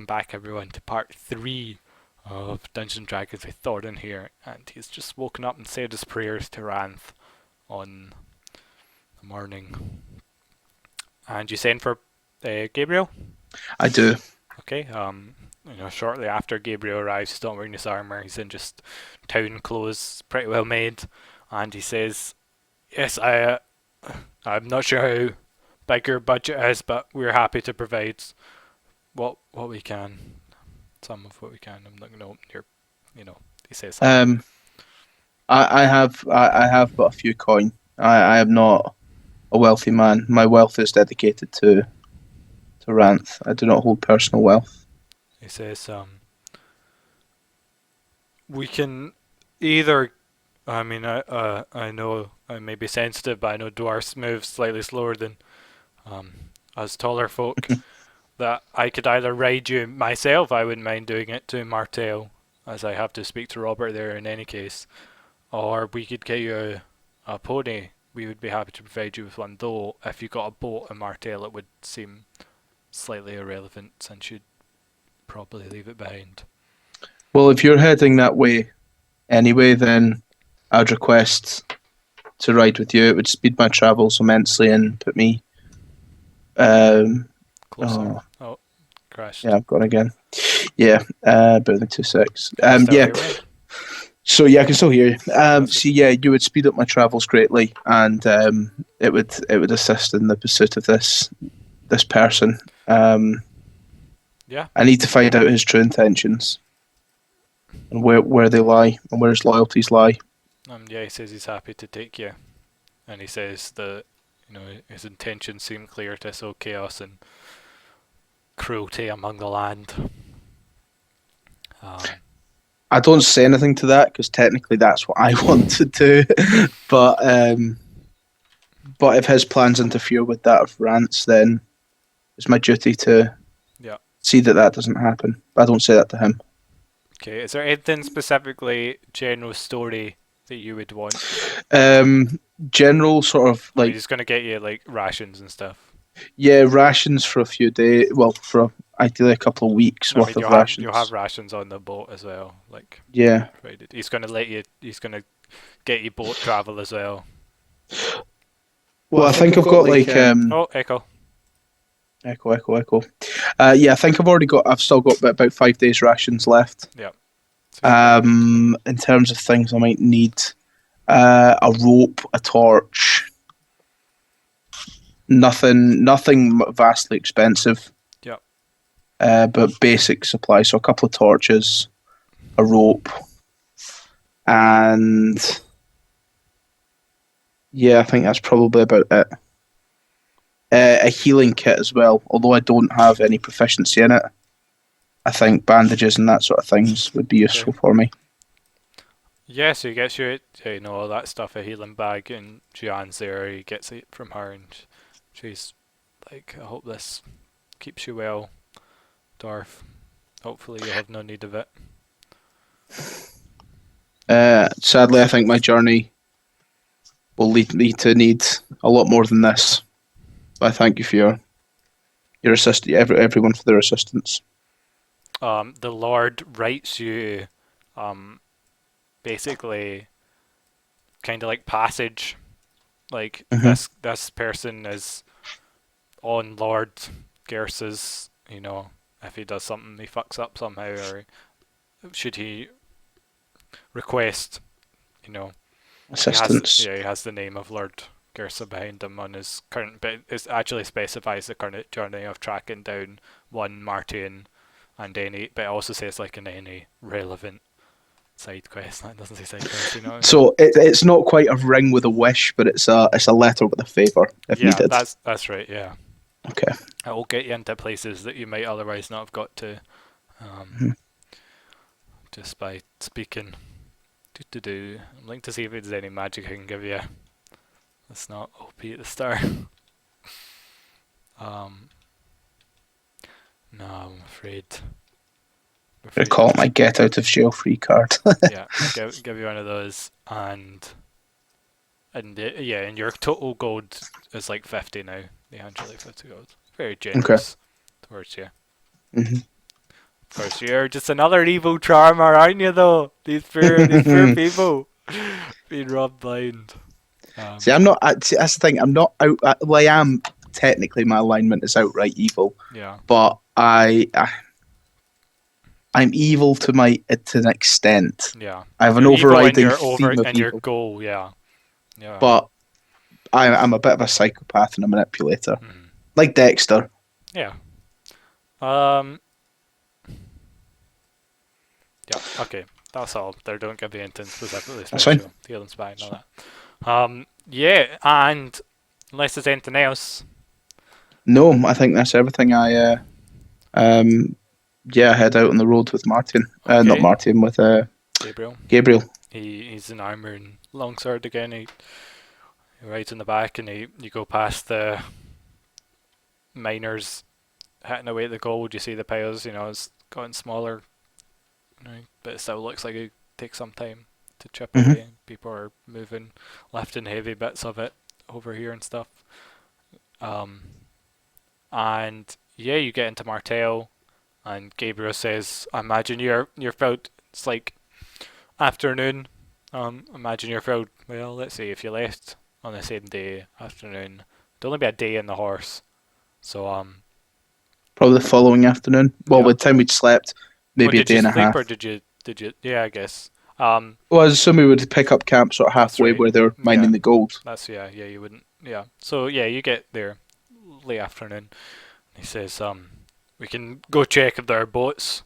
welcome back everyone to part 3 of Dungeons and Dragons with Thorin here, and he's just woken up and said his prayers to Ranth on the morning. And you send for Gabriel? I do. Okay, shortly after Gabriel arrives, he's not wearing his armour, he's in just town clothes, pretty well made, and he says, yes, I'm not sure how big your budget is, but we're happy to provide what we can. Some of what we can. I'm not going to open your, he says something. I have got a few coin. I am not a wealthy man. My wealth is dedicated to Ranth. I do not hold personal wealth. He says, we can either, I know I may be sensitive, but I know dwarves move slightly slower than us taller folk. That I could either ride you myself, I wouldn't mind doing it to Martel, as I have to speak to Robert there in any case, or we could get you a pony. We would be happy to provide you with one, though if you got a boat in Martel it would seem slightly irrelevant since you'd probably leave it behind. Well, if you're heading that way anyway, then I'd request to ride with you. It would speed my travels immensely and put me. Closer. Oh, crashed. Yeah, I've gone again. Yeah, better than 2 6. Still Yeah. hear me? So yeah, I can still hear you. That's So yeah, you would speed up my travels greatly, and it would assist in the pursuit of this person. Yeah. I need to find out his true intentions and where they lie and where his loyalties lie. Yeah, he says he's happy to take you, and he says that his intentions seem clear to sow chaos and cruelty among the land. I don't say anything to that because technically that's what I want to do, but if his plans interfere with that of Rance, then it's my duty to see that doesn't happen. But I don't say that to him. Okay, is there anything specifically general story that you would want? General sort of like he's gonna get you like rations and stuff. Yeah, rations for a few days. Well, for ideally a couple of weeks worth of rations. You'll have rations on the boat as well, like yeah. Provided. He's gonna get you boat travel as well. Well, I think I've got like oh, echo. Echo. Yeah, I think I've still got about 5 days rations left. Yeah. In terms of things I might need, a rope, a torch. Nothing vastly expensive. Yeah. But basic supplies. So a couple of torches, a rope, and yeah, I think that's probably about it. A healing kit as well, although I don't have any proficiency in it. I think bandages and that sort of things would be useful for me. Yeah, so he gets you all that stuff, a healing bag, and Jian's there, he gets it from her, and she's like, I hope this keeps you well, Dwarf. Hopefully you'll have no need of it. Sadly, I think my journey will lead me to need a lot more than this. But I thank you for your assistance, everyone for their assistance. The Lord writes you, basically, kind of like passage, like this person is on Lord Gersa's, if he does something, he fucks up somehow, or should he request, assistance. He has the name of Lord Gersa behind him on his current, but it actually specifies the current journey of tracking down one Martin, and but it also says like in any relevant side quest. That doesn't say side quest, So it's not quite a ring with a wish, but it's a letter with a favour if needed. That's right. Yeah. Okay. It will get you into places that you might otherwise not have got to, just by speaking. I'm looking to see if there's any magic I can give you. That's not OP at the start. No, I'm afraid. I call it my get out of jail free card. Yeah, give you one of those, and and your total gold is like 50 now. They hand you like 50 gold. Very generous towards you. Of course, you're just another evil charmer, aren't you? Though these poor people being robbed blind. See, I'm not. See, that's the thing. I'm not out. Well, I am technically. My alignment is outright evil, Yeah, but I'm evil to an extent. yeah. I have an You're evil in overriding your theme of in your evil, goal. Yeah, yeah. but I'm a bit of a psychopath and a manipulator, Mm. like Dexter. Yeah. Um. Yeah. Okay. That's all. They don't give you anything specifically That's fine. special. Healing spine, all that. Yeah. And unless there's anything else. No, I think that's everything. Um, yeah, head out on the road with Martin. Not Okay. Martin, with Gabriel. Gabriel. He's in armor and longsword again. He rides in the back, and you go past the miners hitting away at the gold. You see the piles. It's gotten smaller, but it still looks like it takes some time to chip Hmm. away. People are moving, lifting heavy bits of it over here and stuff. Um, and yeah, you get into Martel, and Gabriel says, "I imagine you're filled. It's like afternoon. Imagine you're filled. Well, let's see. If you left on the same day, afternoon, it'd only be a day in the horse. So Probably the following afternoon. Well, yeah. by the time we'd slept, Oh, maybe a did day you and a sleep or half. did you? Yeah, I guess. Well, I assume we would pick up camp sort of That's halfway right. where they're Yeah, mining the gold. yeah. You wouldn't. Yeah. So yeah, you get there late afternoon. He says, we can go check if there are boats.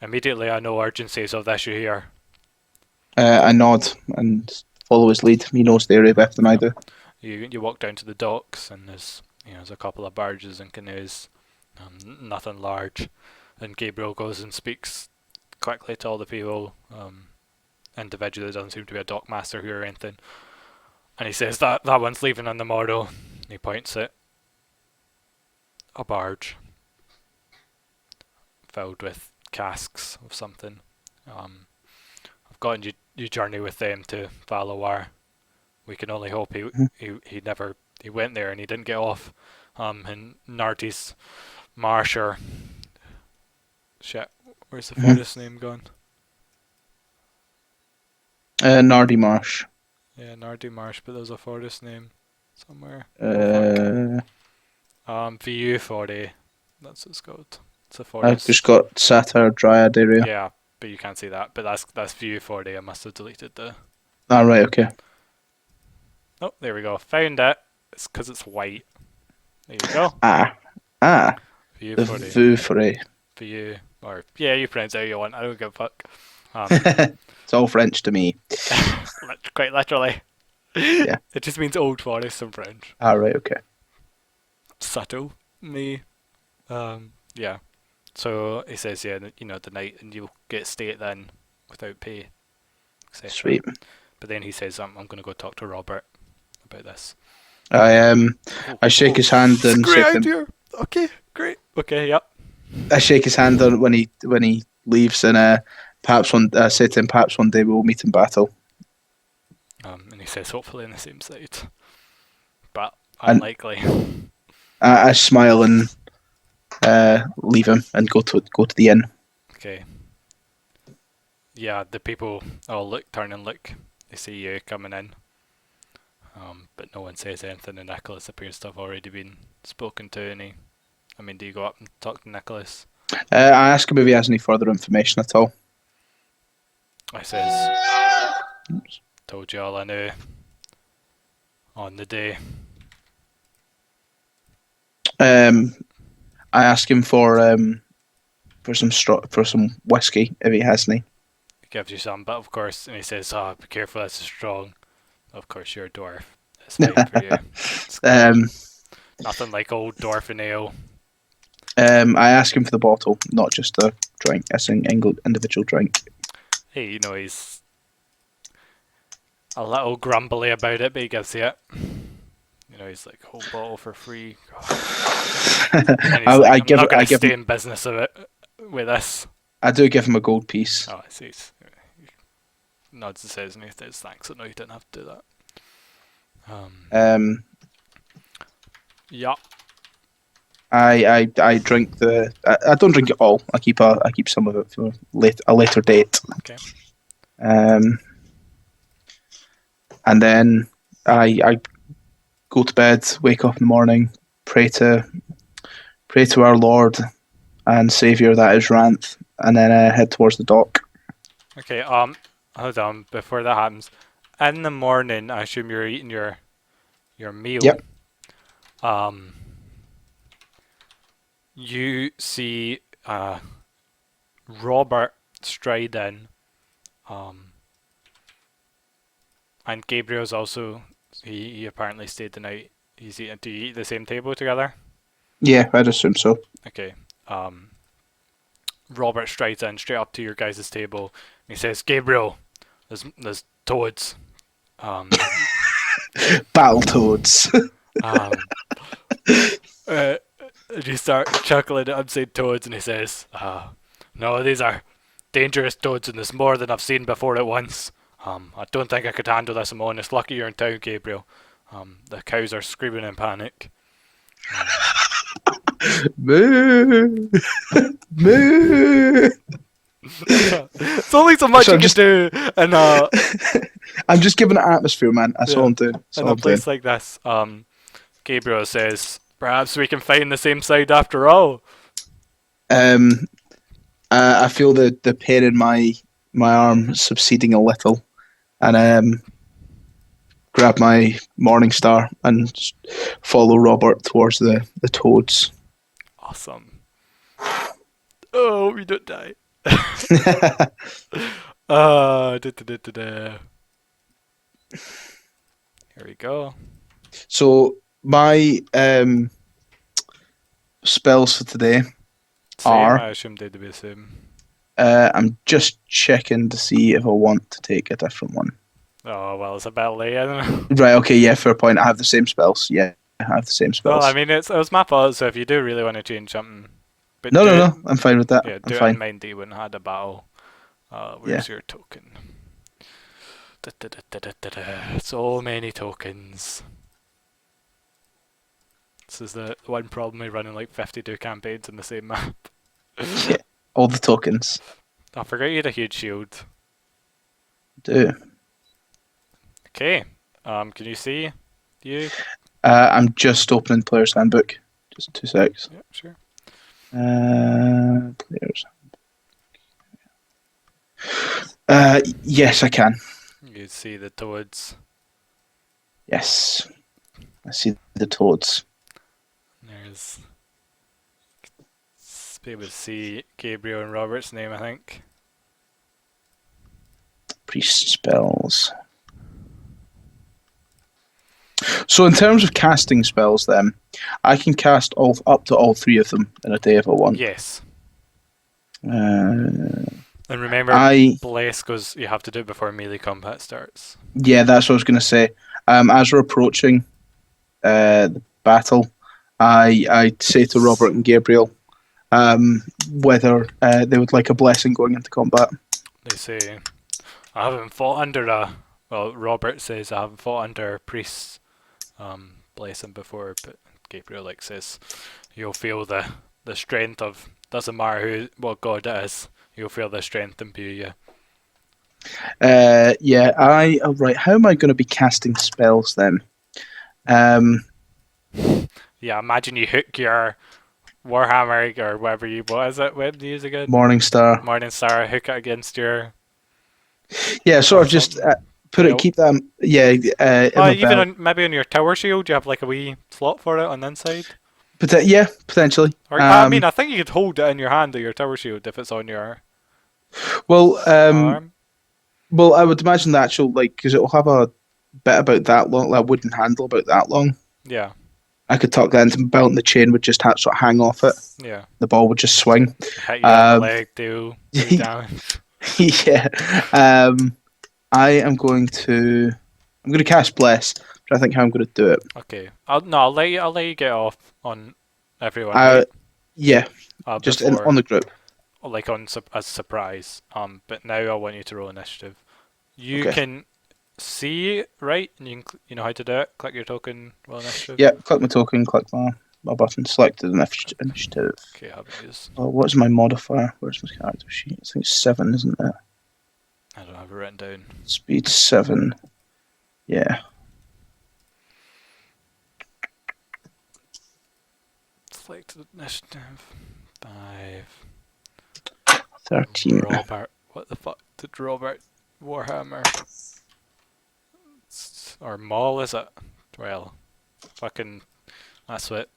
Immediately, I know urgencies of the issue here. I nod and follow his lead. He knows the area better than I Yep. do. You walk down to the docks, and there's a couple of barges and canoes, nothing large. And Gabriel goes and speaks quickly to all the people. Individually, there doesn't seem to be a dock master here or anything. And he says that one's leaving on the morrow. He points at a barge filled with casks of something. I've gotten you journey with them to Valar. We can only hope he never he went there and he didn't get off. In Narty's marsh or shit. Where's the Mm-hmm. forest name gone? Nardy Marsh. Yeah, Nardy Marsh, but there's a forest name somewhere. VU 40. That's what it's called. It's a I've forest. just got Satyr Dryad area. Yeah, but you can't see that. But that's VU 40. I must have deleted the. Ah, right, okay. Oh, there we go. Found it. It's because it's white. There you go. Ah, VU the 40. Voufray. VU. Or, yeah, you pronounce it how you want. I don't give a fuck. It's all French to me. Quite literally. Yeah. It just means old forest in French. Ah, right, okay. Subtle. Me. Yeah. So he says, yeah, the night, and you'll get stay then without pay, etc. Sweet. But then he says, I'm going to go talk to Robert about this. I shake his hand and great say to him, idea. Okay, great. Okay, yep. I shake his hand when he leaves, and perhaps say to him, perhaps one day we will meet in battle. And he says, hopefully on the same side, but And unlikely. I smile and leave him and go to the inn. Okay. Yeah, the people all turn and look. They see you coming in. But no one says anything, and Nicholas appears to have already been spoken to. Do you go up and talk to Nicholas? I ask him if he has any further information at all. I says, told you all I knew on the day. I ask him for some whiskey if he has any. He gives you some, but of course, and he says, be careful, this is strong. Of course, you're a dwarf. It's fine for you. It's nothing like old dwarf ale. I ask him for the bottle, not just a drink. It's an individual drink. Hey, he's a little grumbly about it, but he gives you it. He's like, whole bottle for free. And he's I I'm not going to give stay him. in business of it with this. I do give him a gold piece. Oh, I see. He nods and says, and he says, thanks. No, you didn't have to do that. Um, Yeah. I drink the. I don't drink it all. I keep some of it for a later date. Okay. Um, and then I go to bed, wake up in the morning, pray to our Lord and Savior that is Ranth, and then head towards the dock. Okay. Hold on. Before that happens, in the morning, I assume you're eating your meal. Yep. Um, you see Robert stride in. Um, and Gabriel's also. He apparently stayed the night. He's eating. Do you eat at the same table together? Yeah, I'd assume so. Okay. Robert strides in straight up to your guys' table and he says, "Gabriel, there's toads." Um, Battletoads. um, and you start chuckling at him saying toads, and he says, "No, these are dangerous toads, and there's more than I've seen before at once. I don't think I could handle this alone. It's lucky you're in town, Gabriel." The cows are screaming in panic. Moo. Moo. It's only so much So you can do in a I'm just giving it atmosphere, man. That's all yeah, I'm doing. That's in all a I'm doing. place like this. Gabriel says, "Perhaps we can find the same side after all." Um, I feel the pain in my arm subsiding a little, and grab my morning star and follow Robert towards the toads. Awesome. Oh, we don't die. Da, da, da, da, da. Here we go. So my spells for today Same, are. I assumed they'd be the same. I'm just checking to see if I want to take a different one. Oh, well, it's a bit late, I don't know. Right. Okay. Yeah. Fair point. I have the same spells. Yeah. I have the same Well, I spells. mean, it was my fault, so if you do really want to change something, but No. do No. it, No. I'm fine with that. yeah, I'm do it in fine. mind that you wouldn't have had a battle. Yeah. Where's your token? Da, da, da, da, da, da, da. So many tokens. This is the one problem with running like 52 campaigns in the same map. Yeah. All the tokens. I forgot you had a huge shield. Do. Okay. Can you see? You? I'm just opening player's handbook. Just 2 secs. Yeah, sure. Players. Yes, I can. You see the toads. Yes, I see the toads. There's. Be able to see Gabriel and Robert's name, I think. Priest spells. So in terms of casting spells, then I can cast all up to all three of them in a day if I want. Yes. Uh, And remember, I Bless goes. You have to do it before melee combat starts. Yeah, that's what I was going to say. As we're approaching the battle, I say to Robert and Gabriel whether they would like a blessing going into combat. They say, "I haven't fought under a." Well, Robert says, "I haven't fought under a priest's blessing before," but Gabriel says, "You'll feel the strength of. Doesn't matter what god it is. You'll feel the strength imbue you." Yeah, right. How am I going to be casting spells then? Yeah, imagine you hook your Warhammer or whatever you what is it? What do you use again? Morningstar. Morningstar. Hook it against your Yeah, sort or of just something. put it, Belt. keep that. Yeah, in Oh, my even belt. on maybe on your tower shield, you have like a wee slot for it on the inside. Yeah, potentially. Or I mean, I think you could hold it in your hand, or your tower shield, if it's on your Well, arm. well, I would imagine the actual because it'll have a bit about that long, like a wooden handle about that long. Yeah, I could tuck that into my belt, and the chain would just sort of hang off it. yeah. The ball would just swing. Hit you in the Um, leg, do damage. yeah. I am going to. I'm going to cast bless. But I think how I'm going to do it. Okay. I'll let you get off on everyone, Uh, right? yeah, just Before on the group. like on as a surprise. But now I want you to roll initiative. You Okay. can see right, and you know how to do it. Click your token, roll initiative. Yeah, click my token, click my my button. Selected initiative. Okay, I haven't used. Oh, what's my modifier? Where's my character sheet? I think it's 7, isn't it? I don't have it written down. Speed 7. Yeah. Selected initiative. 5. 13. Robert. What the fuck did Robert Warhammer? Or Maul, is it? Well, fucking. That's what.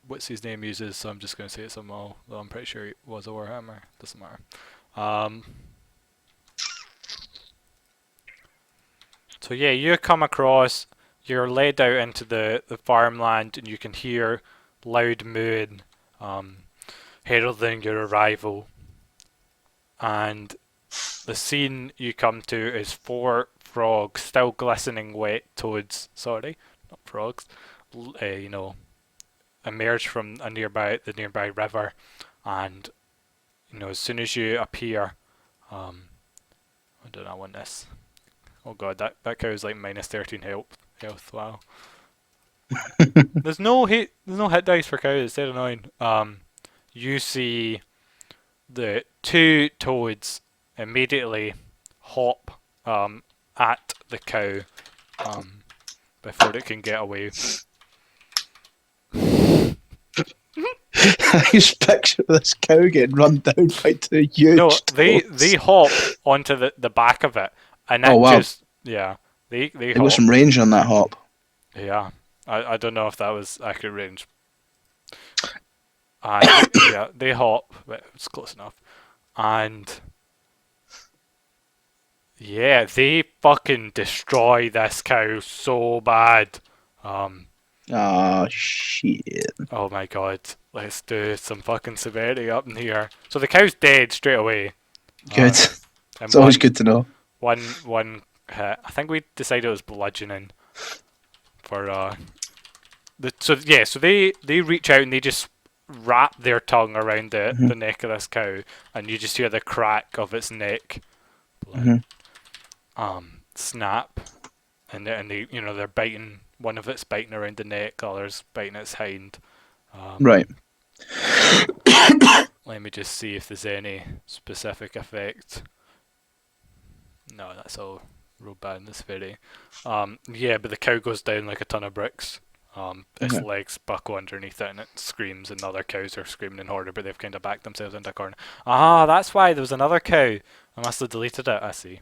What's his name uses, so I'm just going to say it's a Maul, though I'm pretty sure it was a Warhammer. Doesn't matter. So yeah, you come across, you're led out into the farmland, and you can hear loud mooing, heralding your arrival. And the scene you come to is 4 frogs, still glistening wet toads. Sorry, not frogs. Emerge from the nearby river, and as soon as you appear, I don't know, I want this. Oh god, that cow's like minus 13 health. Wow. There's no hit dice for cows. It's dead annoying. You see the 2 toads immediately hop at the cow before it can get away. I just picture this cow getting run down by 2 huge No, they toads. hop onto the back of it, and that wow. just they There hop. was some range on that hop. Yeah, I don't know if that was accurate range. And yeah, they hop, but it's close enough. And yeah, they fucking destroy this cow so bad. Ah, shit. Oh my god, let's do some fucking severity up in here. So the cow's dead straight away. Good. And It's always good to know. One hit. I think we decided it was bludgeoning for so they reach out and they just wrap their tongue around the neck of this cow, and you just hear the crack of its neck. Snap, and they they're biting. One of it's biting around the neck, the other's biting its hind. Right. Let me just see if there's any specific effect. No, that's all real bad in this video. Yeah, but the cow goes down like a ton of bricks. Its legs buckle underneath it and it screams, and the other cows are screaming in horror, but they've kind of backed themselves into a corner. Ah, that's why there was another cow. I must have deleted it, I see.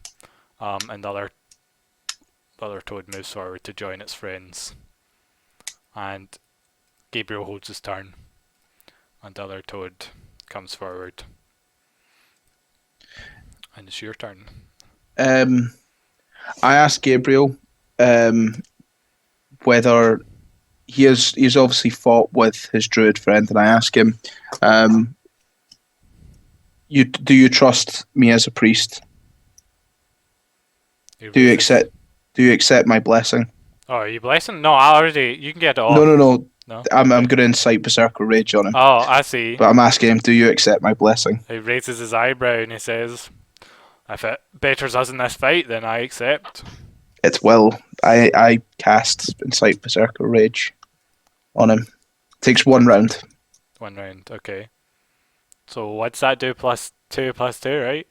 And the other toad moves forward to join its friends. And Gabriel holds his turn. And the other toad comes forward. And it's your turn. I asked Gabriel whether he's obviously fought with his druid friend, and I ask him, do you trust me as a priest? Do you accept my blessing? Oh, are you blessing? No, I already. You can get it off. No. No? I'm going to incite Berserker Rage on him. Oh, I see. But I'm asking him, do you accept my blessing? He raises his eyebrow and he says, "If it betters us in this fight, then I accept." It will. I cast incite Berserker Rage on him. Takes 1 round. 1 round, okay. So what's that do? +2, +2, right?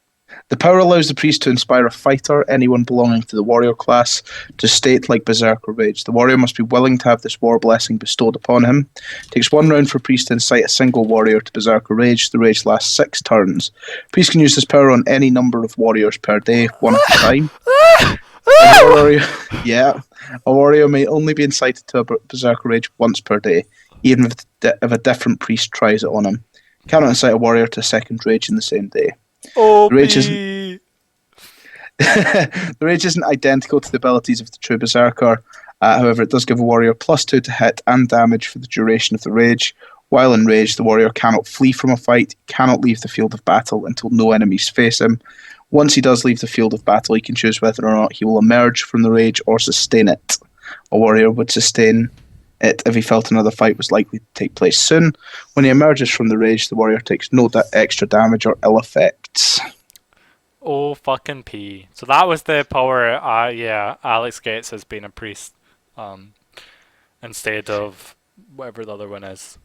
The power allows the priest to inspire a fighter, anyone belonging to the warrior class, to state like Berserker Rage. The warrior must be willing to have this war blessing bestowed upon him. It takes 1 round for a priest to incite a single warrior to Berserker Rage. The rage lasts 6 turns. Priest can use this power on any number of warriors per day, 1 at a time. A warrior may only be incited to a Berserker Rage once per day, even if a different priest tries it on him. You cannot incite a warrior to a second rage in the same day. Oh, the rage isn't identical to the abilities of the true Berserker. However, it does give a warrior +2 to hit and damage for the duration of the rage. While in rage, the warrior cannot flee from a fight, cannot leave the field of battle until no enemies face him. Once he does leave the field of battle, he can choose whether or not he will emerge from the rage or sustain it. A warrior would sustain it if he felt another fight was likely to take place soon. When he emerges from the rage, the warrior takes no extra damage or ill effects. Oh, fucking P. So that was the power, Alex gets as being a priest, instead of whatever the other one is.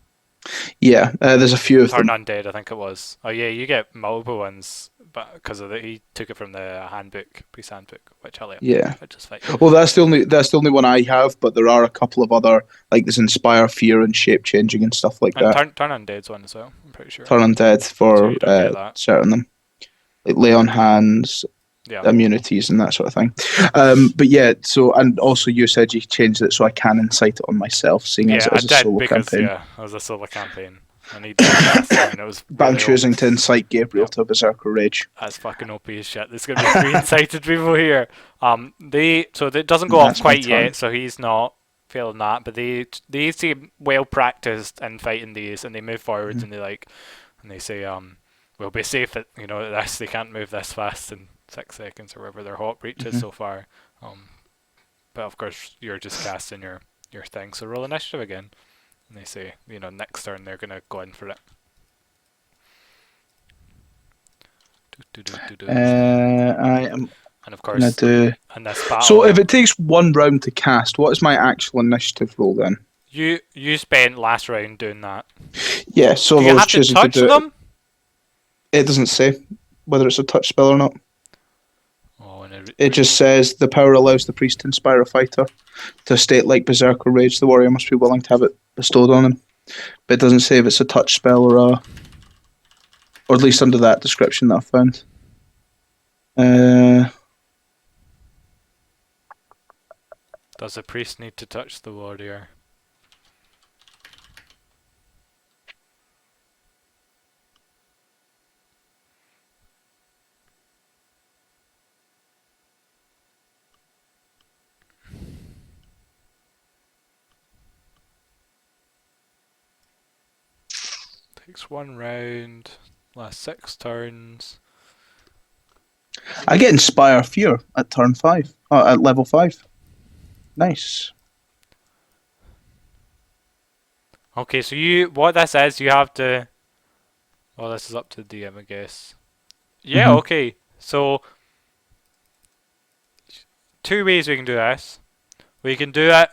Yeah, there's a few of Turn them. undead, I think it was. Oh yeah, you get multiple ones, but because of he took it from the handbook, priest handbook, which I left, Yeah. which is fine. Well, that's the only one I have, but there are a couple of other, like there's Inspire, Fear, and Shape Changing and stuff like And that. turn undead's one as well. I'm pretty sure. Turn Undead So for you don't get that. certain them, like Lay on Hands, Yeah. immunities, and that sort of thing. But yeah, so and also you said you changed it so I can incite it on myself, seeing as Yeah, it I is a did solo because campaign. it was a solo campaign. I needed a caster, and it was But I'm really OP. choosing to incite Gabriel Yep, to Berserker Rage. that's fucking OP as shit. There's gonna be three incited people here. It doesn't go And off that's my quite turn. yet, so he's not feeling that. But they seem well practiced in fighting these, and they move forwards Mhm. and they say we'll be safe at this. They can't move this fast in 6 seconds or whatever their hot reach is Mhm. so far. Um, but of course you're just casting your thing. So roll initiative again. And they say, next turn they're gonna go in for it. I am And of gonna course, do. in this So if battle, it takes one round to cast, what is my actual initiative roll then? you spent last round doing that. Yeah, so Do if you I was have to choosing to touch do it, them? it doesn't say whether it's a touch spell or not. Oh, and It just says the power allows the priest to inspire a fighter to a state like Berserker Rage. The warrior must be willing to have it bestowed on him. But it doesn't say if it's a touch spell or at least under that description that I found. Uh, does the priest need to touch the warrior? Takes one round, lasts 6 turns. I get Inspire Fear at turn 5, at level 5. Nice. Okay, so what this is, you have to. Well, this is up to the DM, I guess. Yeah, Mm-hmm. okay. So, two ways we can do this. We can do it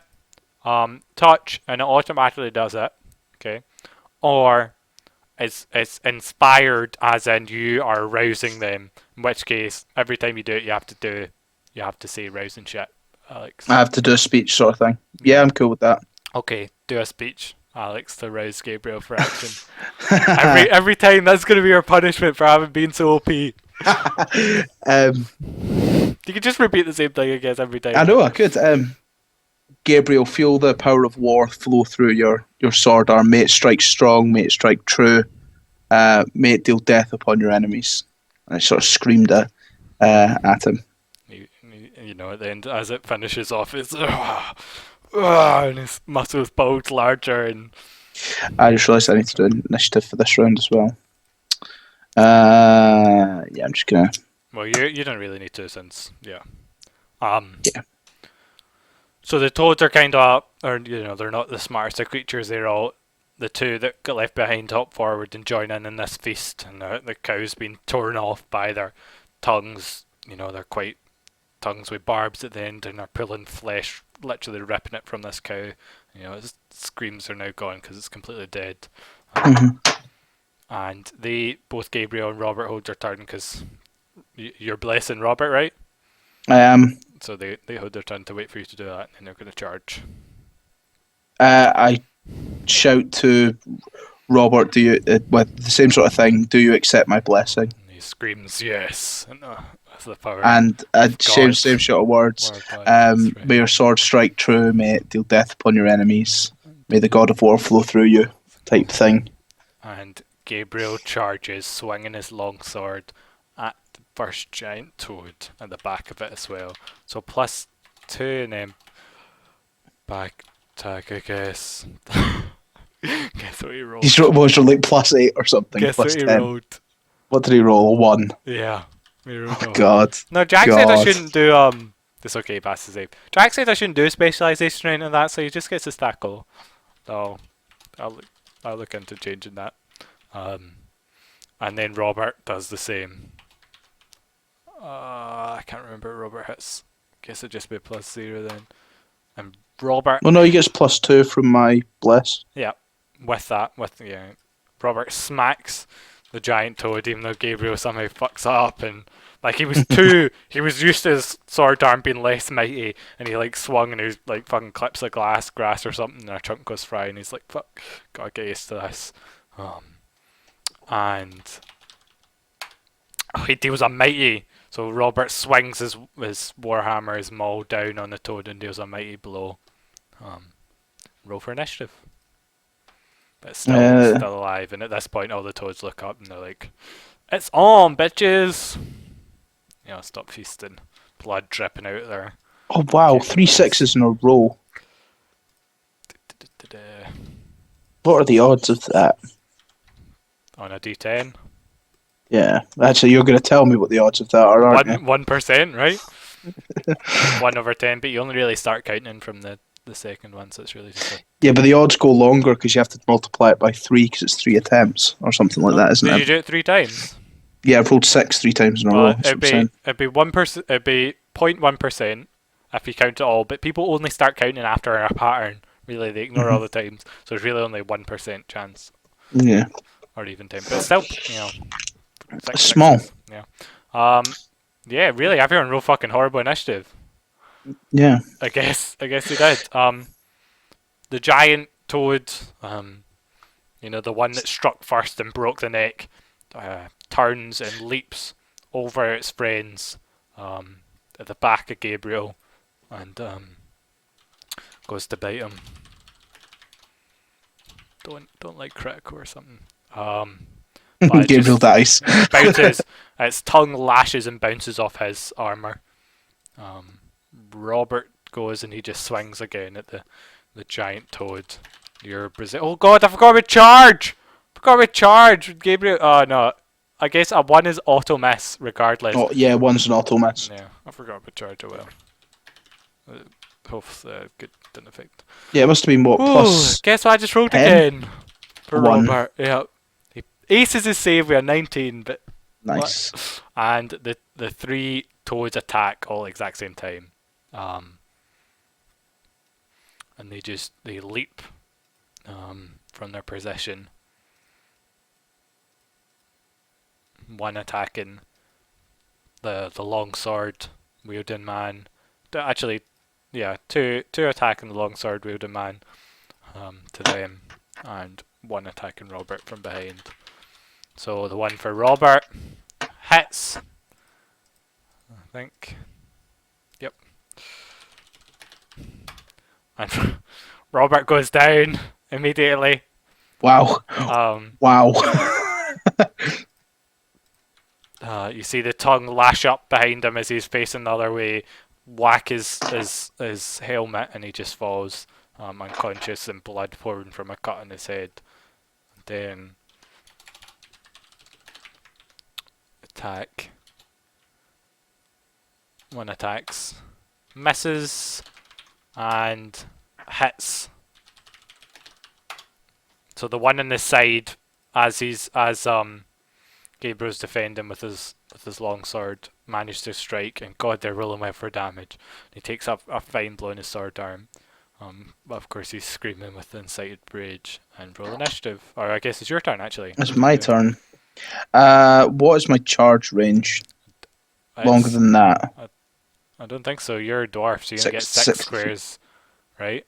touch, and it automatically does it. Okay. Or it's inspired, as in you are rousing them. In which case, every time you do it, you have to say rousing shit, I Alex. have to do a speech sort of thing. Yeah, Yeah. I'm cool with that. Okay. Do a speech, Alex, to rouse Gabriel for action. Every time that's gonna be your punishment for having been so OP. um, You can just repeat the same thing, I guess, every I time. know I could. Gabriel, feel the power of war flow through your sword arm. May it strike strong, may it strike true, may it deal death upon your enemies. And I sort of screamed at him. At the end, as it finishes off, it's and his muscles bulge larger, and I just realised I need to do an initiative for this round as well. Yeah, I'm just gonna. well, you don't really need to since um. Yeah. So the toads are kind of, or they're not the smartest of creatures. They're all the two that got left behind hop forward and join in this feast, and the cow's been torn off by their tongues. They're quite tongues with barbs at the end, and are pulling flesh, literally ripping it from this cow. Its screams are now gone because it's completely dead. Mhm. And both Gabriel and Robert hold their turn because you're blessing Robert, right? I am. So they hold their turn to wait for you to do that, and they're going to charge. I shout to Robert, "Do you with the same sort of thing? Do you accept my blessing?" And he screams, "Yes!" And that's the power And of same God. same sort of words. Word God comes May through. your sword strike true. May it deal death upon your enemies. May the God of War flow through you. Type thing. And Gabriel charges, swinging his long sword at the first giant toad at the back of it as well. So +2, and then back attack, I guess. Guess what he rolled. He's was like +8 or something. Guess what he +10. rolled. What did he roll? 1. Yeah, he rolled Oh a 1. God. No, Jack said I God. shouldn't do It's okay, he passed the save. Jack said I shouldn't do specialization or anything like that, so he just gets his tackle. So I'll look into changing that. And then Robert does the same. I can't remember what Robert hits. Guess it'd just be +0 then. And Robert. Well, no, he gets +2 from my bless. Yeah, Robert smacks the giant toad, even though Gabriel somehow fucks up, and like he was used to his sword arm being less mighty, and he like swung and he was like fucking clips of grass or something, and a chunk goes fry, and he's like, fuck, gotta get used to this. And he deals a mighty. So Robert swings his warhammer, his maul down on the toad and deals a mighty blow. Roll for initiative. But it's still alive, and at this point all the toads look up and they're like, "It's on, bitches!" You know, stop feasting. Blood dripping out there. Oh wow, 3 6s in a row. What are the odds of that? On a D10? Yeah, actually, you're going to tell me what the odds of that are, aren't you? 1%, right? 1/10, but you only really start counting from the second one, so it's really just yeah, but the odds go longer because you have to multiply it by 3 because it's 3 attempts or something like that, isn't it? Did you do it 3 times? Yeah, I've rolled 6 3 times in a row. It'd be 1%. It'd be 0.1% if you count it all, but people only start counting after a pattern. Really, they ignore all the times, so there's really only 1% chance. Yeah. Or even 10, but still, you know, small. Yeah. Yeah, really, everyone rolled fucking horrible initiative. Yeah. I guess they did. The giant toad, you know, the one that struck first and broke the neck, turns and leaps over its friends at the back of Gabriel and goes to bite him. Don't like critical or something. Gabriel dies. Bounces. Its tongue lashes and bounces off his armor. Robert goes and he just swings again at the giant toad. Oh god, I forgot about charge! Gabriel. Oh no. I guess a 1 is auto miss regardless. Oh yeah, 1's an auto miss. Yeah, I forgot about charge. Oh well. Good didn't affect. Yeah, it must have been what, plus. Guess what I just rolled 10? again for 1. Robert. Yeah. He aces his save with a 19, but nice. What? And the 3 toads attack all exact same time. And they leap from their position. One attacking the long sword wielding man. Actually, yeah, two attacking the long sword wielding man to them, and 1 attacking Robert from behind. So the one for Robert hits. I think. Yep. And Robert goes down immediately. Wow. Wow. You see the tongue lash up behind him as he's facing the other way, whack his helmet, and he just falls unconscious and blood pouring from a cut on his head. Then attack. 1 attacks, misses, and hits. So the one on the side, as Gabriel's defending with his long sword, managed to strike, and god, they're rolling well for damage. He takes up a fine blow in his sword arm. But of course he's screaming with incited rage and roll initiative. Or I guess it's your turn actually. It's my turn. What is my charge range? Longer than that? I don't think so. You're a dwarf, so you're gonna get 6 squares, right?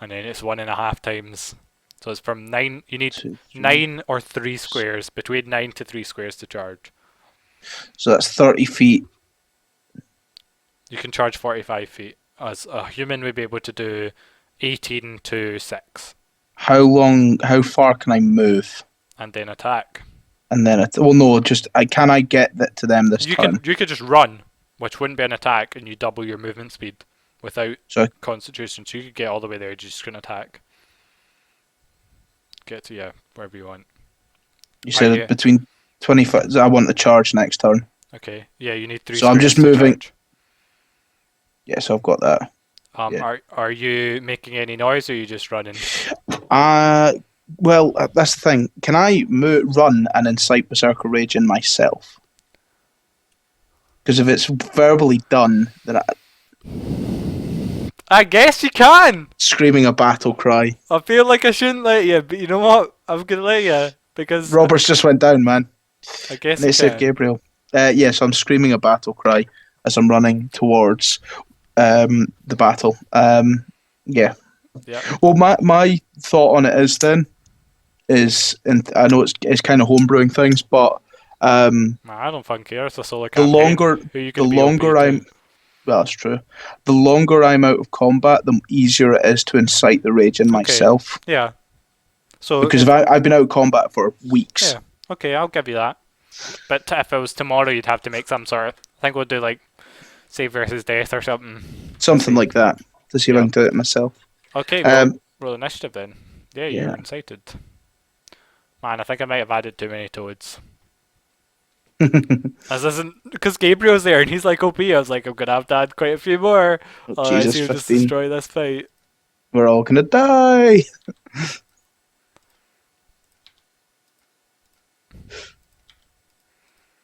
And then it's 1.5 times. So it's from 9. You need 9 or 3 squares, between 9 to 3 squares to charge. So that's 30 feet. You can charge 45 feet. As a human would be able to do 18 to 6. How far can I move? And then attack. And then can I get that to them this turn? You could just run, which wouldn't be an attack, and you double your movement speed without concentration. So you could get all the way there, you just couldn't attack. Get to wherever you want. You said between 25. I want the charge next turn. Okay. Yeah, you need 3. So I'm just moving. Charge. Yeah, so I've got that. Are you making any noise, or are you just running? Well, that's the thing. Can I run and incite Berserker Rage in myself? Because if it's verbally done, then I guess you can. screaming a battle cry. I feel like I shouldn't let you, but you know what? I'm gonna let you because Roberts just went down, man. I guess And you it saved can. Gabriel. Yes, I'm screaming a battle cry as I'm running towards the battle. Yeah. Yeah. Well, my thought on it is then is, and I know it's kind of homebrewing things, but I don't fucking care. It's a solo the campaign. longer Who you the gonna be OP longer to? I'm well, that's true. The longer I'm out of combat, the easier it is to incite the rage in Okay. myself. Yeah. So Because if if I've been out of combat for weeks. yeah, okay, I'll give you that. But if it was tomorrow, you'd have to make some sort of. I think we'll do like save versus death or something to Something see. like that to see if I Yeah. can do it myself. Okay, Um, roll initiative then. Yeah, you're yeah. incited. Man, I think I might have added too many toads. As isn't because Gabriel's there and he's like OP. I was like, I'm gonna have to add quite a few more. Otherwise, Jesus, he'll just 15. destroy this fight. We're all gonna die.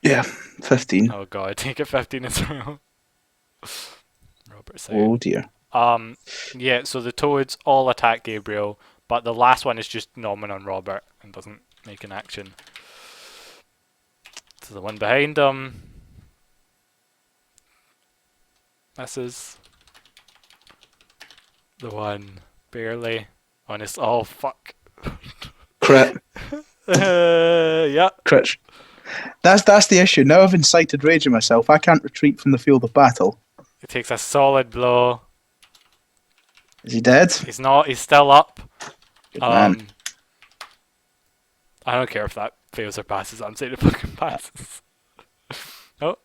Yeah, 15. Oh god, take it 15 as well. Robert's out. Oh dear. Yeah. So the toads all attack Gabriel, but the last one is just nomming on Robert and doesn't make an action. So the one behind him misses. The one barely on his. Oh fuck. Crit. Yeah. Crit. That's the issue. Now I've incited rage in myself. I can't retreat from the field of battle. He takes a solid blow. Is he dead? He's not. He's still up. Good man. I don't care if that fails or passes. I'm saying it fucking passes. Oh,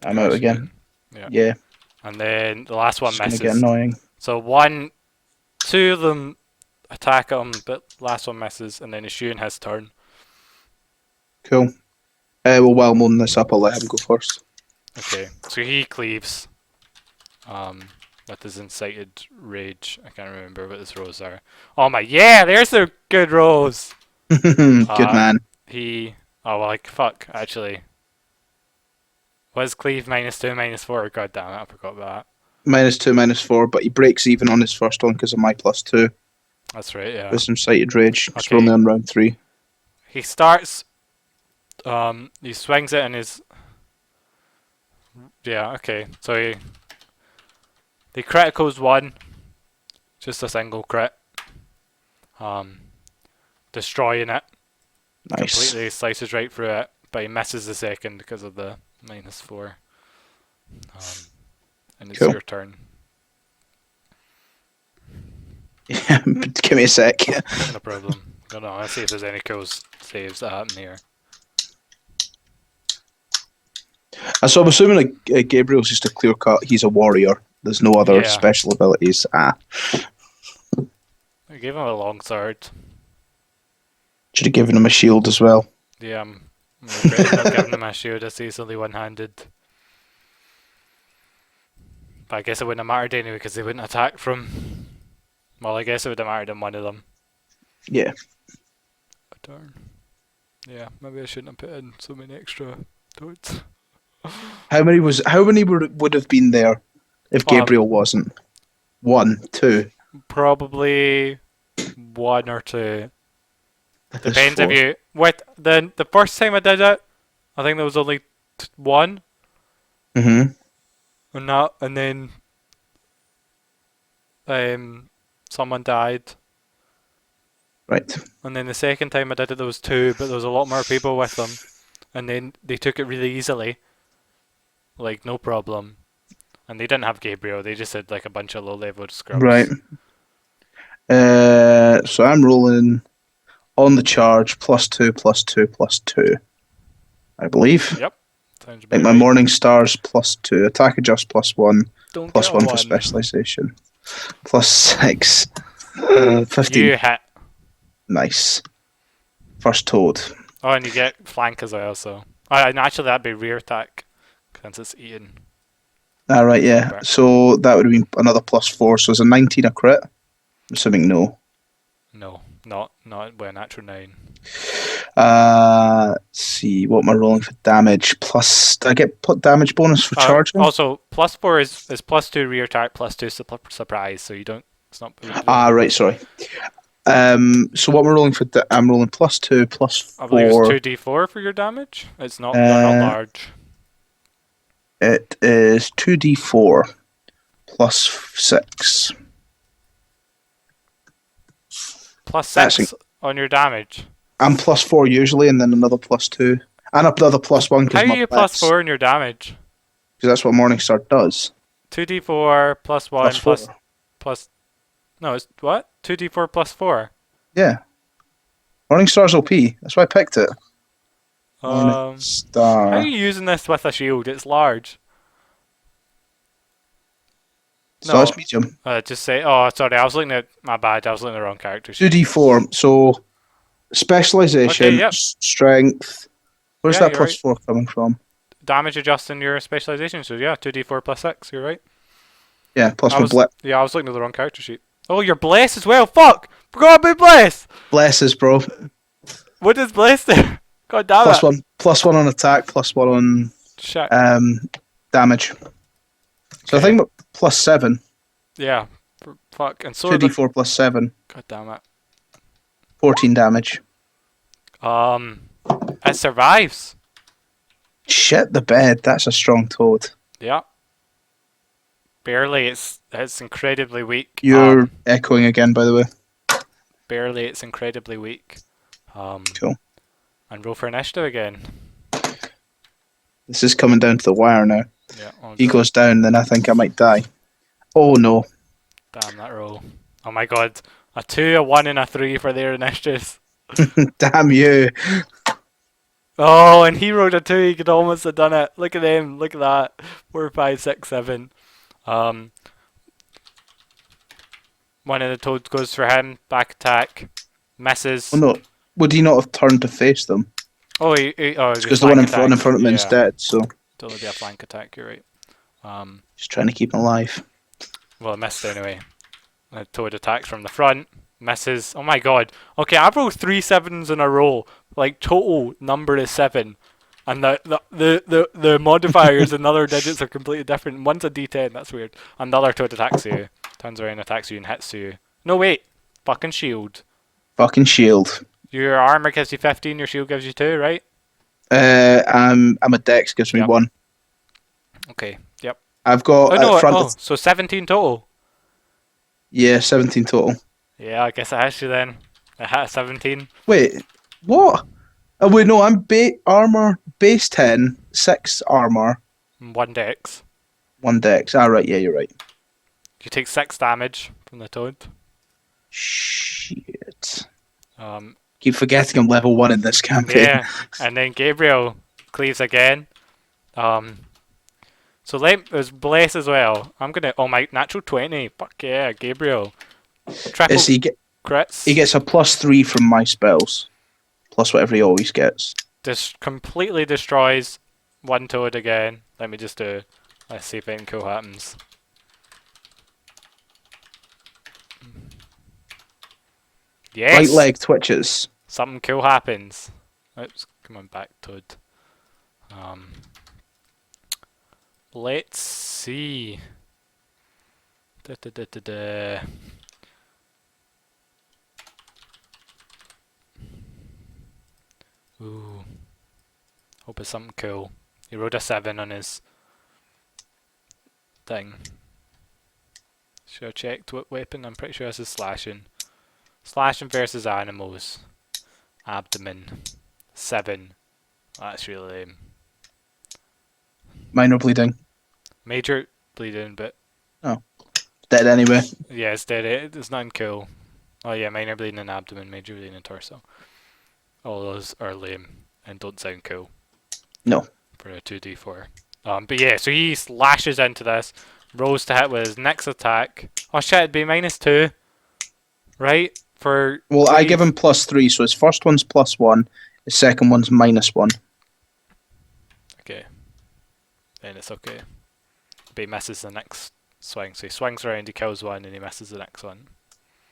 I'm out again. Yeah. Yeah. And then the last one It's gonna misses. get annoying. So two of them attack him, but last one misses, and then it's you and his turn. Cool. Well, while I'm loading this up, I'll let him go first. Okay, so he cleaves. With his incited rage. I can't remember what his rolls are. Oh my, yeah, there's the good rolls. Good man. Oh, well, like, fuck, actually. Was cleave -2, -4? God damn it, I forgot that. -2, -4, but he breaks even on his first one because of my +2. That's right, yeah. With some incited rage. Because Okay. we're only on round 3. He starts, he swings it in his, yeah, okay, so the critical's 1, just a single crit, destroying it, Nice. completely slices right through it, but he misses the second because of the -4, and it's Cool. your turn. Yeah, give me a sec. No problem. No, let's see if there's any cool saves that happen here. So I'm assuming like, Gabriel's just a clear cut. He's a warrior. There's no other Yeah. special abilities. I gave him a long sword. Should have given him a shield as well. Yeah, I'm regretting not giving him a shield as he's only one-handed. But I guess it wouldn't have mattered anyway because they wouldn't attack from. Well, I guess it would have mattered in one of them. Yeah. A turn. Yeah, maybe I shouldn't have put in so many extra toads. How many would have been there if Gabriel wasn't? 1, 2. Probably 1 or 2. There's Depends if 4. you. Wait, then the first time I did it, I think there was only 1. Mm-hmm. And then someone died. Right. And then the second time I did it, there was 2, but there was a lot more people with them. And then they took it really easily. Like, no problem. And they didn't have Gabriel, they just had like a bunch of low-level scrubs. Right. So I'm rolling on the charge +2, +2, +2. I believe. Yep. Sounds Like about my right. morning stars +2, attack adjust +1, Don't +1 get a for 1. specialization, +6, 15. You hit. Nice. First toad. Oh, and you get flank as well, so. Oh, and actually that'd be rear attack, since it's eaten. Right, yeah. So that would have been another +4, so it's a 19 a crit. I'm assuming no. No. not with a natural 9. Let's see, what am I rolling for damage? Plus, do I get put damage bonus for charging? Also, +4 is +2 rear attack, +2 surprise, so you don't. It's not. Right, sorry. So what am I rolling for? I'm rolling +2, I believe it's +4. 2d4 for your damage. It's not. They're not Uh, large. it is 2d4 +6. That's +6 on your damage. I'm +4 usually, and then another +2, and another +1 How because are my you bless, +4 in your damage? because that's what Morningstar does. 2d4 +1 +4. plus. No, it's what? 2d4 +4. Yeah, Morningstar's OP. That's why I picked it. How are Morningstar. you using this with a shield? It's large. So No, that's medium. just say. Oh, sorry. I was looking at my bad. I was looking at the wrong character sheet. 2d4. So Okay. specialization, Yep. strength. Where's Yeah, that you're right. +4 coming from? Damage adjusting your specialization. So yeah, 2d4 +6. You're right. Yeah, plus I my was. bless. Yeah, I was looking at the wrong character sheet. Oh, you're bless as well. Fuck. Forgot about bless. Blesses, bro. What does bless do? God damn it. +1 on attack, +1 on Shit. damage. So I Okay. think +7. Yeah. Fuck. And so are the. 2d4 +7. God damn it. 14 damage. It survives. Shit the bed. That's a strong toad. Yeah. Barely. It's incredibly weak. You're echoing again, by the way. Barely. It's incredibly weak. Cool. And roll for initiative again. This is coming down to the wire now. Yeah. Oh, He goes down, then I think I might die. Oh no. damn that roll. Oh my god. A 2, a 1, and a 3 for their initiatives. Damn you. Oh, and he rolled a 2. He could almost have done it. Look at him. Look at that. 4, 5, 6, 7. One of the toads goes for him. Back attack. Misses. Oh no. Would he not have turned to face them? Oh, Because the one in front of me is dead, so. It'll be a flank attack, you're right. Just trying to keep him alive. Well, it missed anyway. The toad attacks from the front. Misses. Oh my god. Okay, I've rolled 3 7s in a row. Like, total number is 7. And the modifiers and other digits are completely different. One's a d10, that's weird. Another toad attacks you. Turns around, attacks you, and hits you. No, wait. Fucking shield. Fucking shield. Your armor gives you 15, your shield gives you 2, right? I'm a dex, gives me 1. Okay, yep. I've got so 17 total. Yeah, 17 total. Yeah, I guess it has you then. It has 17. Wait, what? Oh wait, no, I'm armor base 10, 6 armor, 1 dex. 1 dex. Ah, right, yeah, you're right. You take 6 damage from the toad. Shit. Keep forgetting I'm level 1 in this campaign. Yeah, and then Gabriel cleaves again. So there's Bless as well. I'm gonna. Oh my, natural 20. Fuck yeah, Gabriel. Triple crits. He gets a +3 from my spells, plus whatever he always gets. Just completely destroys one toad again. Let me just do. Let's see if anything cool happens. Yes. Right leg twitches. Something cool happens. Oops, come on back, toad. Let's see. Da, da, da, da, da. Ooh. Hope it's something cool. He rolled a 7 on his thing. Should I checked what weapon? I'm pretty sure this is slashing. Slashing versus animals. Abdomen. 7. That's really lame. Minor bleeding. Major bleeding, but Dead anyway. yeah, it's dead. It's nothing cool. Oh yeah, minor bleeding in abdomen, major bleeding in torso. All those are lame and don't sound cool. No. For a 2d4. But yeah, so he slashes into this, rolls to hit with his next attack. Oh shit, it'd be -2, right? Well, I give him +3, so his first one's +1, his second one's -1. Okay. Then it's okay. But he misses the next swing. So he swings around, he kills one, and he misses the next one.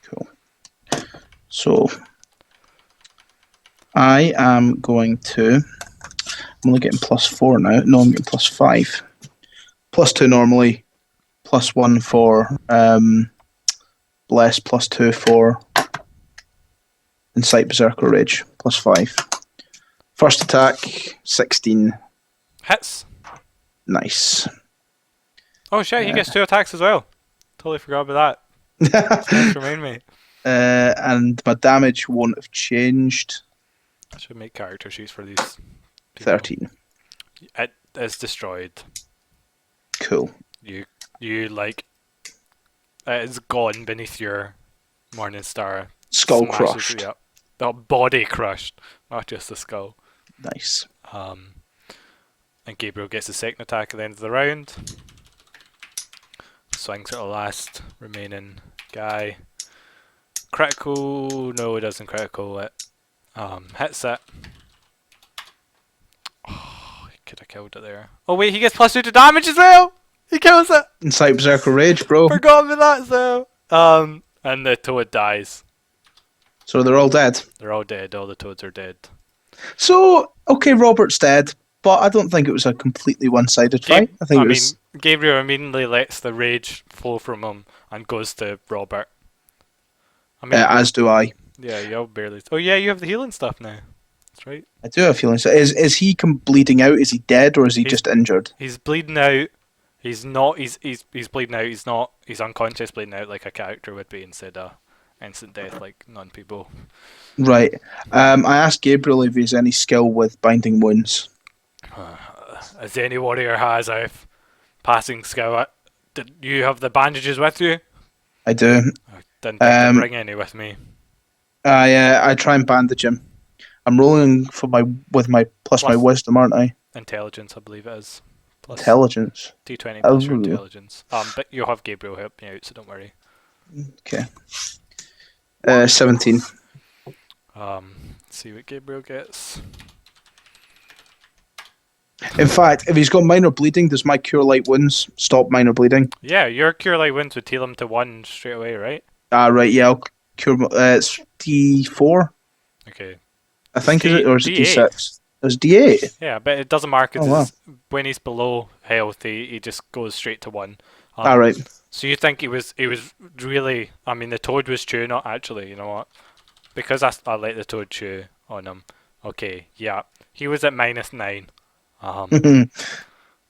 Cool. So I am going to. I'm only getting +4 now. No, I'm getting +5. +2 normally. +1 for Bless. +2 for Incite Berserker Rage. +5. First attack, 16. Hits. Nice. Oh shit, he gets 2 attacks as well. Totally forgot about that. Thanks for reminding me. And my damage won't have changed. I should make character sheets for these people. 13. It is destroyed. Cool. You like it's gone beneath your Morning Star. Skull Smashes crushed. it up. The body crushed, not just the skull. Nice. And Gabriel gets his second attack at the end of the round. Swings at the last remaining guy. Critical? No, it doesn't critical it. Hits it. Oh, he could have killed it there. Oh wait, he gets +2 to damage as well! He kills it! Incite Berserker Rage, bro. Forgot about that, so. And the toad dies. So they're all dead. They're all dead, all the toads are dead. So, okay, Robert's dead, but I don't think it was a completely one-sided fight. I think it was... Gabriel immediately lets the rage flow from him and goes to Robert. as do I. Yeah, you'll barely... Oh yeah, you have the healing stuff now. That's right. I do have feelings. Is he bleeding out? Is he dead, or is he just injured? He's bleeding out. He's not... He's bleeding out. He's not... He's unconscious bleeding out like a character would be instead of instant death like non-people. Right. I asked Gabriel if he has any skill with binding wounds. As any warrior has, I've passing skill. Did you have the bandages with you? I do. I didn't think to bring any with me. I try and bandage him. I'm rolling for my plus my wisdom, aren't I? Intelligence, I believe it is. Plus Intelligence. D20 plus your intelligence. But you'll have Gabriel help me out, so don't worry. Okay. 17. Let's see what Gabriel gets. In fact, if he's got minor bleeding, does my cure light wounds stop minor bleeding? Yeah, your cure light wounds would heal him to 1 straight away, right? Right, yeah, I'll cure... it's D4? Okay. I think, is it? Or is it D6? It's D8? Yeah, but it doesn't mark it. When he's below health, he just goes straight to 1. Right. So you think he was really... I mean, the toad was chewing on... Actually, you know what? Because I let the toad chew on him. Okay, yeah. He was at -9.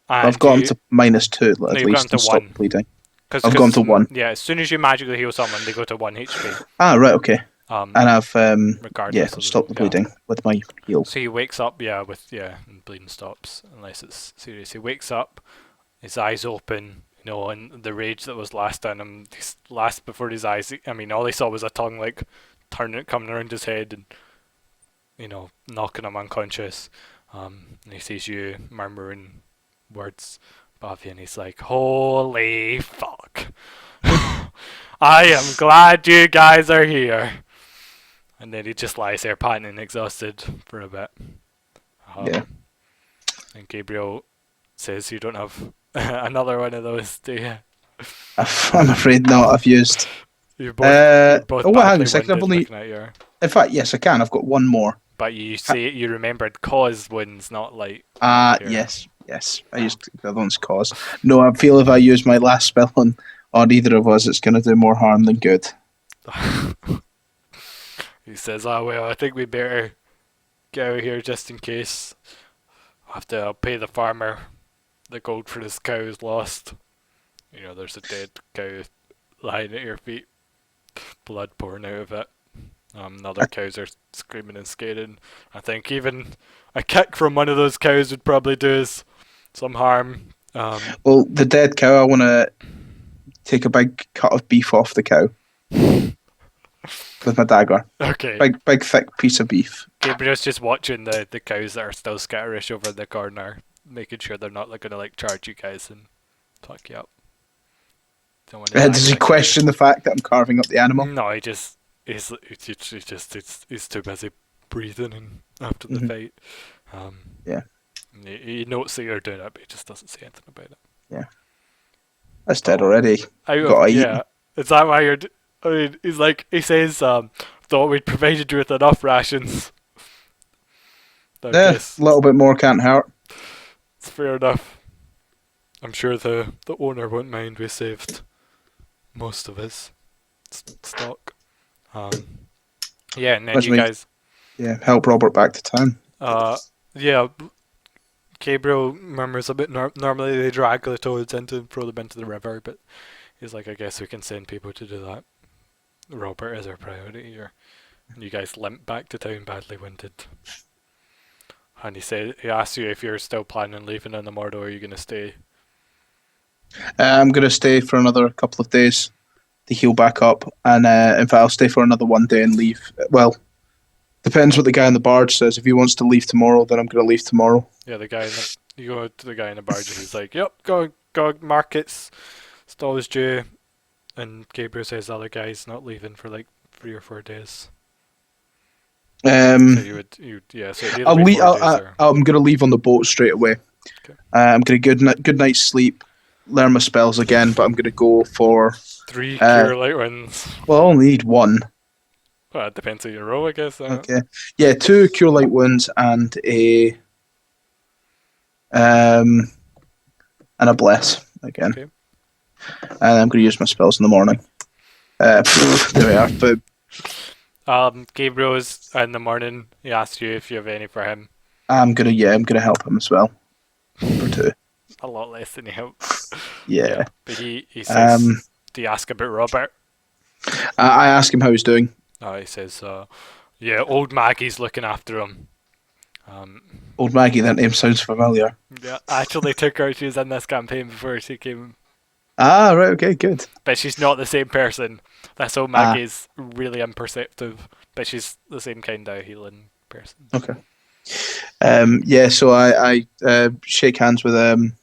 I've gone to -2 at least and stopped bleeding. I've gone to 1. Yeah, as soon as you magically heal someone, they go to 1 HP. Right, okay. And I've stopped the bleeding with my heal. So he wakes up, and bleeding stops unless it's serious. He wakes up, his eyes open, and the rage that was last in him, last before his eyes. I mean, all he saw was a tongue like coming around his head and knocking him unconscious. And he sees you murmuring words above you, and he's like, "Holy fuck! I am glad you guys are here." And then he just lies there, panting and exhausted for a bit. And Gabriel says, "You don't have another one of those, do you?" I'm afraid not. I've used. You're both hang on a second. I've only. Your... In fact, yes, I can. I've got one more. But you say you remembered cause wounds, not like. Yes. I used the other one's cause. No, I feel if I use my last spell on either of us, it's going to do more harm than good. He says, well, I think we better get out of here just in case. I'll pay the farmer the gold for his cows lost. There's a dead cow lying at your feet, blood pouring out of it. Other cows are screaming and scaring. I think even a kick from one of those cows would probably do us some harm. Well, the dead cow, I want to take a big cut of beef off the cow with my dagger. Okay. Big thick piece of beef. Gabriel's just watching the cows that are still scatterish over in the corner, making sure they're not going to charge you guys and fuck you up. Does he question the fact that I'm carving up the animal? No, he's too busy breathing and after the fight. He notes that you're doing it, but he just doesn't say anything about it. Yeah. That's dead already. Is that why you're... he says, thought we'd provided you with enough rations. I Yeah, guess a little bit more can't hurt. it's fair enough. I'm sure the owner won't mind. We saved most of his stock. Yeah, and then Which you means, guys, yeah, help Robert back to town. yeah, Gabriel murmurs a bit. Normally they drag the toads into throw them into the river, but he's like, I guess we can send people to do that. Robert is our priority here. And you guys limp back to town badly winded. And he asks you if you're still planning on leaving in the morning or are you going to stay? I'm going to stay for another couple of days to heal back up. And in fact, I'll stay for another 1 day and leave. Well, depends what the guy in the barge says. If he wants to leave tomorrow, then I'm going to leave tomorrow. Yeah, you go to the guy in the barge and he's like, yep, go markets. Stall is due. And Gabriel says the other guy's not leaving for like 3 or 4 days. So so it'd either I'll be leave. 4 days or I'm going to leave on the boat straight away. okay. I'm going to good night's sleep, learn my spells again, but I'm going to go for 3 cure light winds. well, I only need one. Well, it depends on your roll, I guess. Okay, yeah, 2 cure light wounds and a bless again. Okay. And I'm going to use my spells in the morning. There we are. But Gabriel is in the morning. He asks you if you have any for him. I'm gonna help him as well. For 2. A lot less than you help. Yeah. But he says, do you ask about Robert? I ask him how he's doing. Oh, he says, yeah, old Maggie's looking after him. Old Maggie, that name sounds familiar. Yeah, I actually took her. She was in this campaign before she came. Ah, right, okay, good. But she's not the same person. This old Maggie's really imperceptive, but she's the same kind of healing person. Okay. Yeah, so I shake hands with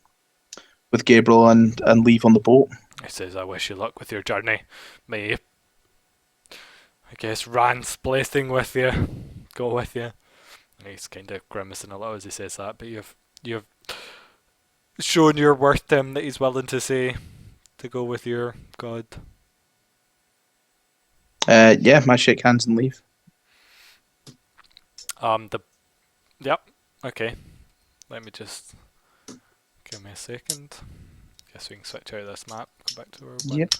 Gabriel and leave on the boat. He says, I wish you luck with your journey. May, I guess, Rand's blessing with you. Go with you. And he's kind of grimacing a little as he says that, but you've shown your worth to him that he's willing to say to go with your god. Yeah, I shake hands and leave. Yep, okay. Let me just give me a second. Guess we can switch out of this map, go back to where we went.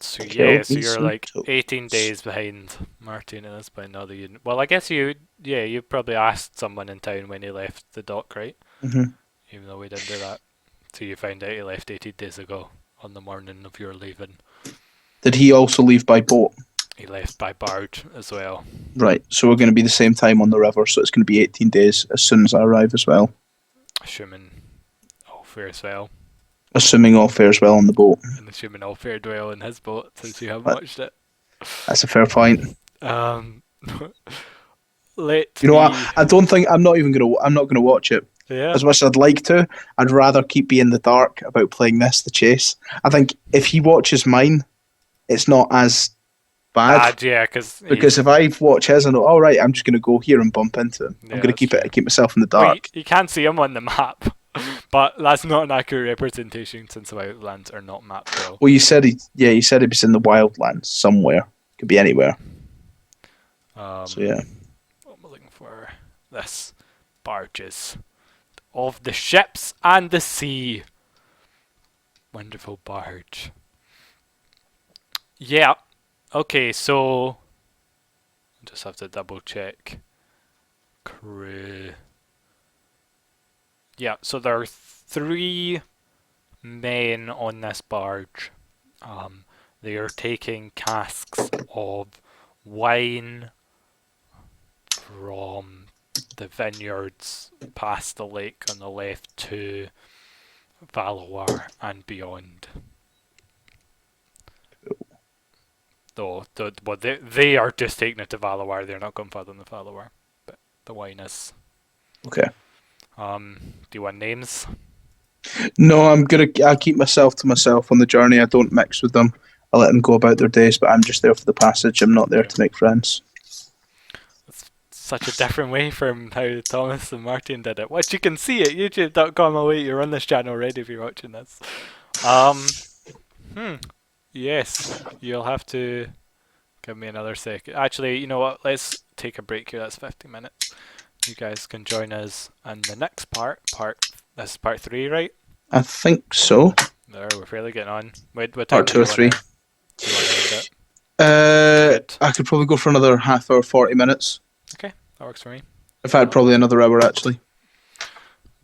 So yeah, so you're like 18 days behind Martin and this by now that you. Well, I guess you probably asked someone in town when he left the dock, right? Mm-hmm. Even though we didn't do that. So you found out he left 18 days ago on the morning of your leaving. Did he also leave by boat? He left by barge as well. Right, so we're going to be the same time on the river, so it's going to be 18 days as soon as I arrive as well. Assuming all fares well. Assuming all fares well on the boat. And assuming all fared well in his boat, since you haven't watched it. That's a fair point. You know what? I'm not gonna watch it. Yeah. As much as I'd like to, I'd rather keep me in the dark about playing this, the chase. I think if he watches mine, it's not as bad. Yeah, because if I watch his, I know, all right, I'm just gonna go here and bump into him. I'm gonna keep myself in the dark. Well, you can't see him on the map, but that's not an accurate representation since the wildlands are not mapped well. Well, you said he was in the wildlands somewhere. Could be anywhere. So yeah. What am I looking for? This barges of the ships and the sea. Wonderful barge. Yeah. Okay, so I just have to double check. Crew. Yeah, so there are 3 men on this barge. They are taking casks of wine from the vineyards past the lake on the left to Valuar and beyond. Though, they are just taking it to Valuar. They're not going further than Valuar, but the wine is. Okay. Do you want names? No, I'll keep myself to myself on the journey. I don't mix with them. I let them go about their days, but I'm just there for the passage. I'm not there to make friends. It's such a different way from how Thomas and Martin did it, which you can see at youtube.com. I'll wait, you're on this channel already if you're watching this. Yes, you'll have to give me another second. Actually, you know what? Let's take a break here. That's 50 minutes. You guys can join us on the next part. This is part 3, right? I think so. There, we're fairly getting on. What time Part do two you or want three. to end it? Good. I could probably go for another half hour, 40 minutes. Okay, that works for me. In fact, probably another hour actually.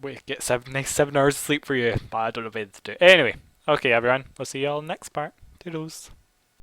Wait, get nice 7 hours of sleep for you. But I don't know if I to do. Anyway, okay, everyone. We'll see you all next part. Toodles.